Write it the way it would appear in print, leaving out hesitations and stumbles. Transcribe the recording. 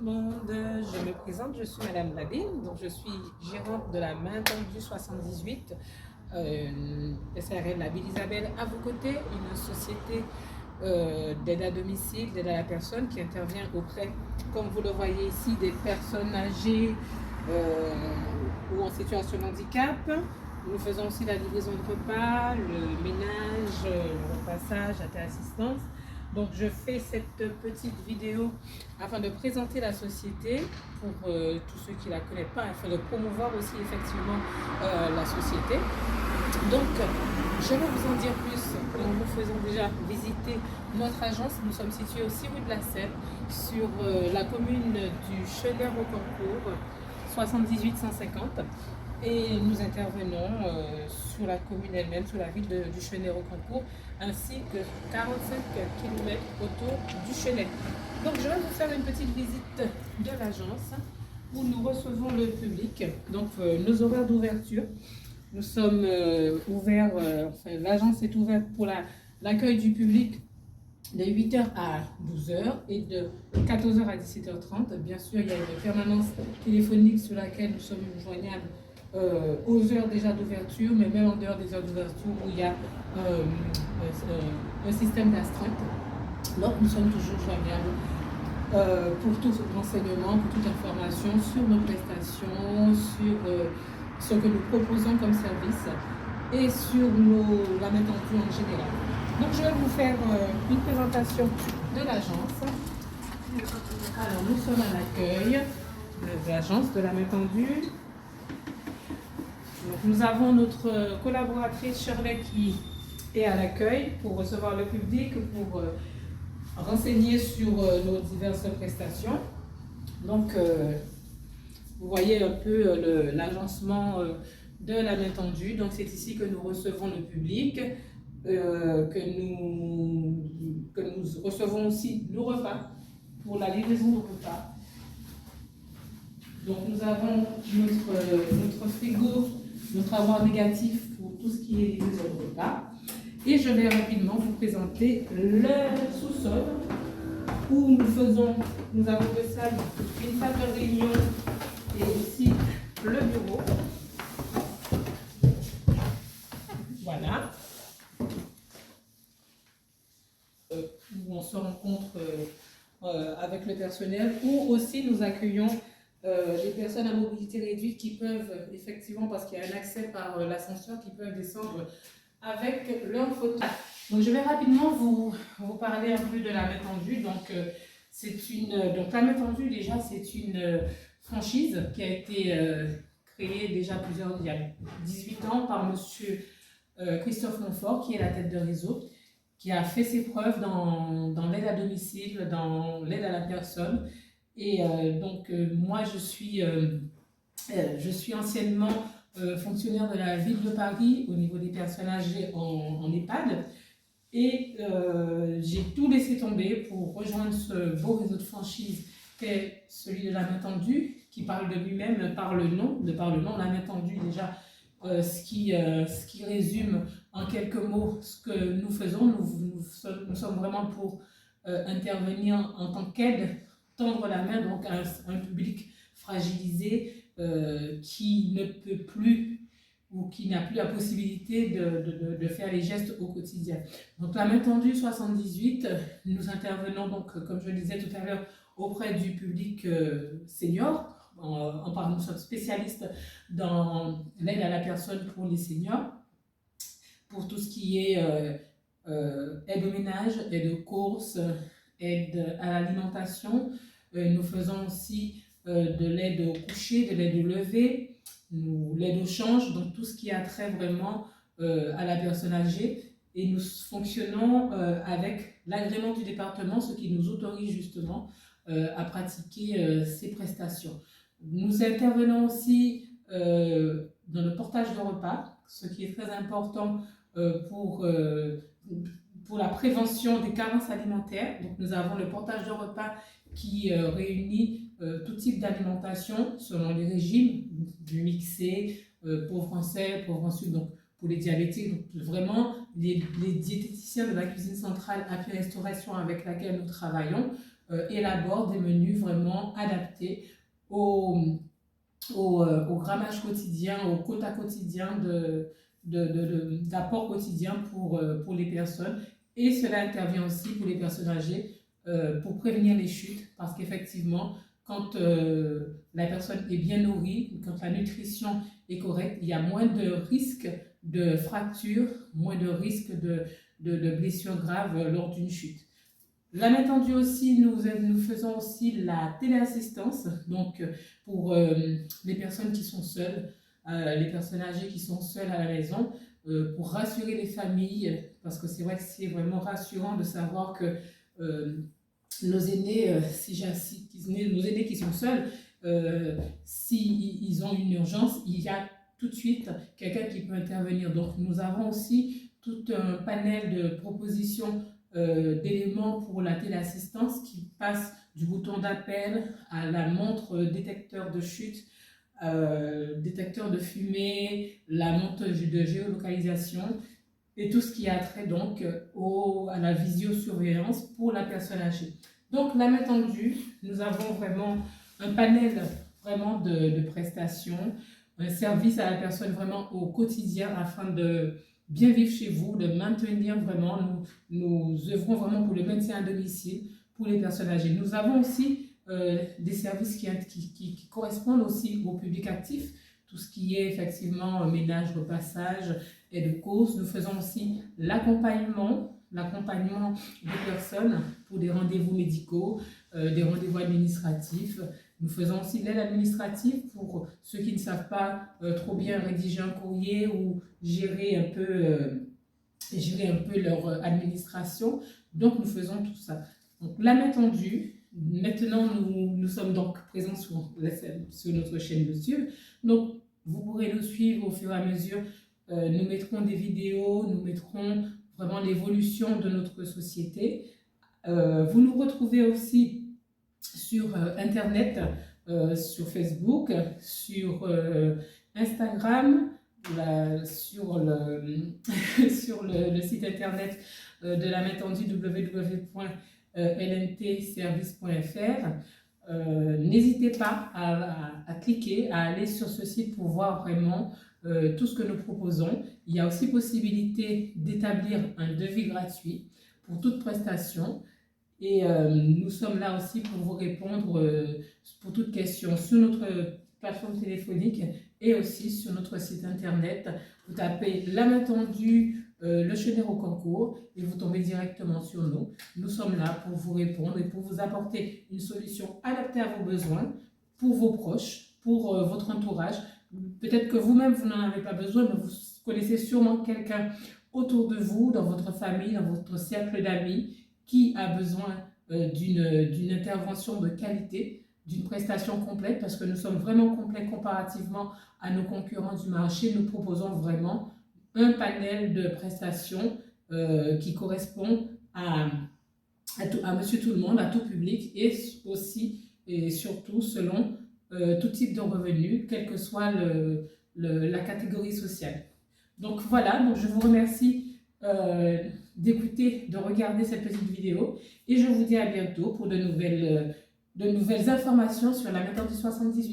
le monde, je me présente, je suis Madame Nadine, donc je suis gérante de la main tendue 78, SARL La Ville Isabelle à vos côtés, une société d'aide à domicile, d'aide à la personne qui intervient auprès, comme vous le voyez ici, des personnes âgées ou en situation de handicap. Nous faisons aussi la livraison de repas, le ménage, le repassage, la téléassistance. Donc je fais cette petite vidéo afin de présenter la société pour tous ceux qui ne la connaissent pas, afin de promouvoir aussi effectivement la société. Donc je vais vous en dire plus en vous faisant déjà visiter notre agence. Nous sommes situés au 6 rue de la Seine, sur la commune du Chenay-Rocancourt, 78 150. Et nous intervenons sur la commune elle-même, sur la ville du Chenay-Rocancourt, ainsi que 45 km autour du Chenay. Donc je vais vous faire une petite visite de l'agence où nous recevons le public. Donc nos horaires d'ouverture, nous sommes ouverts, l'agence est ouverte pour l'accueil du public de 8h à 12h et de 14h à 17h30. Bien sûr, il y a une permanence téléphonique sur laquelle nous sommes joignables aux heures déjà d'ouverture, mais même en dehors des heures d'ouverture où il y a un système d'astreinte. Donc nous sommes toujours joignables pour tout renseignement, pour toute information sur nos prestations, sur ce que nous proposons comme service et sur la main tendue en général. Donc je vais vous faire une présentation de l'agence. Alors nous sommes à l'accueil de l'agence de la main tendue. Donc, nous avons notre collaboratrice Shirley qui est à l'accueil pour recevoir le public, pour renseigner sur nos diverses prestations. Donc, vous voyez un peu l'agencement de la main tendue. Donc, c'est ici que nous recevons le public, que nous recevons aussi nos repas pour la livraison de repas. Donc, nous avons notre frigo, notre avoir négatif pour tout ce qui est livraison de repas. Et je vais rapidement vous présenter le sous-sol où nous avons deux salles, une salle de réunion et aussi le bureau. Voilà. Où on se rencontre avec le personnel, ou aussi nous accueillons les personnes à mobilité réduite qui peuvent, effectivement, parce qu'il y a un accès par l'ascenseur, qui peuvent descendre avec leur fauteuil. Donc je vais rapidement vous parler un peu de la main tendue. Donc la main tendue, déjà, c'est une franchise qui a été créée déjà il y a 18 ans par monsieur Christophe Montfort, qui est la tête de réseau, qui a fait ses preuves dans l'aide à domicile, dans l'aide à la personne. Et moi, je suis anciennement fonctionnaire de la ville de Paris au niveau des personnes âgées en EHPAD. Et j'ai tout laissé tomber pour rejoindre ce beau réseau de franchise qu'est celui de la main tendue, qui parle de lui-même par le nom, la main tendue déjà, ce qui résume en quelques mots ce que nous faisons. Nous sommes vraiment pour intervenir en tant qu'aide, tendre la main donc à un public fragilisé qui ne peut plus ou qui n'a plus la possibilité de faire les gestes au quotidien. Donc la main tendue 78, nous intervenons donc, comme je le disais tout à l'heure, auprès du public senior. Nous sommes spécialistes dans l'aide à la personne pour les seniors, pour tout ce qui est aide au ménage, aide aux courses, aide à l'alimentation. Nous faisons aussi de l'aide au coucher, de l'aide au lever, l'aide au change, donc tout ce qui a trait vraiment à la personne âgée. Et nous fonctionnons avec l'agrément du département, ce qui nous autorise justement à pratiquer ces prestations. Nous intervenons aussi dans le portage de repas, ce qui est très important pour la prévention des carences alimentaires. Donc nous avons le portage de repas qui réunit tout type d'alimentation selon les régimes, du mixé, pour français, pour ensuite, donc pour les diabétiques, donc vraiment les diététiciens de la cuisine centrale appui restauration avec laquelle nous travaillons élabore des menus vraiment adaptés au, au grammage quotidien, au quota quotidien d'apport quotidien pour les personnes. Et cela intervient aussi pour les personnes âgées pour prévenir les chutes, parce qu'effectivement, quand la personne est bien nourrie, quand la nutrition est correcte, il y a moins de risques de fractures, moins de risques de blessures graves lors d'une chute. La main tendue aussi, nous faisons aussi la téléassistance, donc pour les personnes qui sont seules, les personnes âgées qui sont seules à la maison, pour rassurer les familles, parce que c'est vrai que c'est vraiment rassurant de savoir que nos aînés, si j'insiste, nos aînés qui sont seuls, s'ils ont une urgence, il y a tout de suite quelqu'un qui peut intervenir. Donc nous avons aussi tout un panel de propositions d'éléments pour la téléassistance qui passe du bouton d'appel à la montre détecteur de chute, détecteur de fumée, la montre de géolocalisation et tout ce qui a trait donc à la visiosurveillance pour la personne âgée. Donc la main tendue, nous avons vraiment un panel vraiment de prestations, un service à la personne vraiment au quotidien afin de bien vivre chez vous, de maintenir vraiment, nous œuvrons vraiment pour le maintien à domicile pour les personnes âgées. Nous avons aussi des services qui correspondent aussi au public actif, tout ce qui est effectivement ménage, repassage, aide aux courses. Nous faisons aussi l'accompagnement des personnes pour des rendez-vous médicaux, des rendez-vous administratifs. Nous faisons aussi l'aide administrative pour ceux qui ne savent pas trop bien rédiger un courrier ou gérer un peu leur administration. Donc, nous faisons tout ça. Donc, la main tendue. Maintenant, nous sommes donc présents sur notre chaîne YouTube. Donc, vous pourrez nous suivre au fur et à mesure. Nous mettrons des vidéos, nous mettrons vraiment l'évolution de notre société. Vous nous retrouvez aussi sur Internet, sur Facebook, sur Instagram, sur le site Internet de la main tendue www.lntservice.fr. N'hésitez pas à cliquer, à aller sur ce site pour voir vraiment tout ce que nous proposons. Il y a aussi possibilité d'établir un devis gratuit pour toute prestation. Et nous sommes là aussi pour vous répondre pour toute question sur notre plateforme téléphonique et aussi sur notre site internet. Vous tapez la main tendue, le Chenner au concours et vous tombez directement sur nous. Nous sommes là pour vous répondre et pour vous apporter une solution adaptée à vos besoins, pour vos proches, pour votre entourage. Peut-être que vous-même, vous n'en avez pas besoin, mais vous connaissez sûrement quelqu'un autour de vous, dans votre famille, dans votre cercle d'amis, qui a besoin d'une intervention de qualité, d'une prestation complète, parce que nous sommes vraiment complets comparativement à nos concurrents du marché. Nous proposons vraiment un panel de prestations qui correspond à monsieur tout le monde, à tout public, et aussi et surtout selon tout type de revenus, quelle que soit la catégorie sociale. Donc voilà, donc je vous remercie d'écouter, de regarder cette petite vidéo et je vous dis à bientôt pour de nouvelles informations sur la méthode du 78.